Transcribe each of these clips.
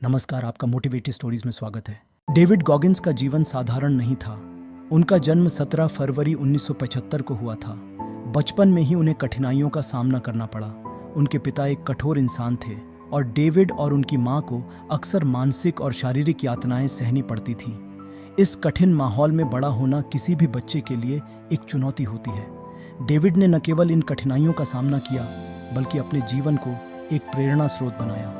नमस्कार, आपका motivative stories में स्वागत है। डेविड गॉगिंस का जीवन साधारण नहीं था। उनका जन्म 17 फरवरी 1975 को हुआ था। बचपन में ही उन्हें कठिनाइयों का सामना करना पड़ा। उनके पिता एक कठोर इंसान थे और डेविड और उनकी मां को अक्सर मानसिक और शारीरिक यातनाएं सहनी पड़ती थीं। इस कठिन माहौल में बड़ा होना किसी भी बच्चे के लिए एक चुनौती होती है। डेविड ने न केवल इन कठिनाइयों का सामना किया, बल्कि अपने जीवन को एक प्रेरणा स्रोत बनाया।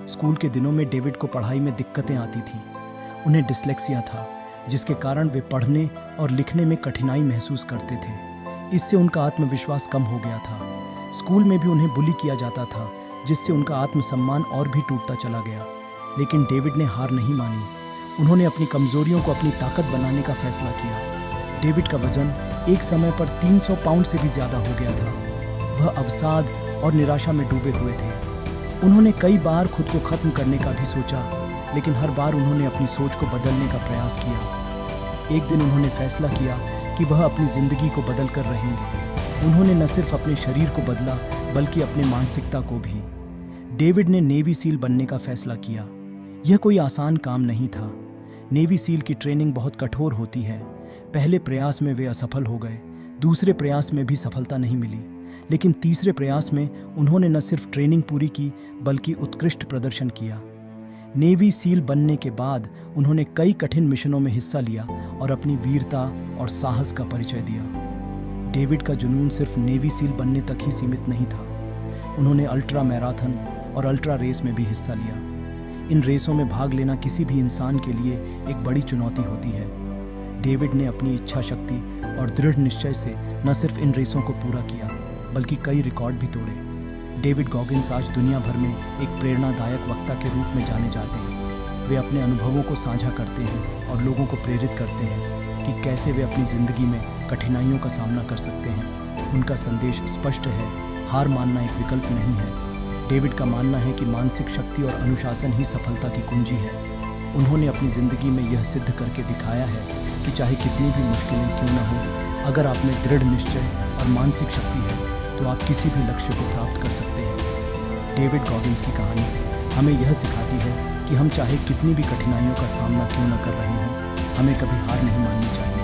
स्कूल के दिनों में डेविड को पढ़ाई में दिक्कतें आती थीं। उन्हें डिस्लेक्सिया था, जिसके कारण वे पढ़ने और लिखने में कठिनाई महसूस करते थे। इससे उनका आत्मविश्वास कम हो गया था। स्कूल में भी उन्हें बुली किया जाता था, जिससे उनका आत्मसम्मान और भी टूटता चला गया। लेकिन डेविड ने हार नहीं मानी। उन्होंने अपनी कमजोरियों को अपनी ताकत बनाने का फैसला किया। डेविड का वजन एक समय पर 300 पाउंड से भी ज्यादा हो गया था। वह अवसाद और निराशा में डूबे हुए थे। उन्होंने कई बार खुद को खत्म करने का भी सोचा, लेकिन हर बार उन्होंने अपनी सोच को बदलने का प्रयास किया। एक दिन उन्होंने फैसला किया कि वह अपनी जिंदगी को बदल कर रहेंगे। उन्होंने न सिर्फ अपने शरीर को बदला, बल्कि अपने मानसिकता को भी। डेविड ने नेवी सील बनने का फैसला किया। यह कोई आसान काम नहीं था। नेवी सील की ट्रेनिंग बहुत कठोर होती है। पहले प्रयास में वे असफल हो गए, दूसरे प्रयास में भी सफलता नहीं मिली, लेकिन तीसरे प्रयास में उन्होंने न सिर्फ ट्रेनिंग पूरी की, बल्कि उत्कृष्ट प्रदर्शन किया। नेवी सील बनने के बाद उन्होंने कई कठिन मिशनों में हिस्सा लिया और अपनी वीरता और साहस का परिचय दिया। डेविड का जुनून सिर्फ नेवी सील बनने तक ही सीमित नहीं था। उन्होंने अल्ट्रा मैराथन और अल्ट्रा रेस में भी हिस्सा लिया। इन रेसों में भाग लेना किसी भी इंसान के लिए एक बड़ी चुनौती होती है। डेविड ने अपनी इच्छा शक्ति और दृढ़ निश्चय से न सिर्फ इन रेसों को पूरा किया, बल्कि कई रिकॉर्ड भी तोड़े। डेविड गॉगिंस आज दुनिया भर में एक प्रेरणादायक वक्ता के रूप में जाने जाते हैं। वे अपने अनुभवों को साझा करते हैं और लोगों को प्रेरित करते हैं कि कैसे वे अपनी जिंदगी में कठिनाइयों का सामना कर सकते हैं। उनका संदेश स्पष्ट है, हार मानना एक विकल्प नहीं है। डेविड का मानना है कि मानसिक शक्ति और अनुशासन ही सफलता की कुंजी है। उन्होंने अपनी जिंदगी में यह सिद्ध करके दिखाया है कि चाहे कितनी भी मुश्किलें क्यों न हो, अगर आप में दृढ़ निश्चय और मानसिक शक्ति है, तो आप किसी भी लक्ष्य को प्राप्त कर सकते हैं। डेविड गॉगिंस की कहानी हमें यह सिखाती है कि हम चाहे कितनी भी कठिनाइयों का सामना क्यों न कर रहे हों, हमें कभी हार नहीं माननी चाहिए।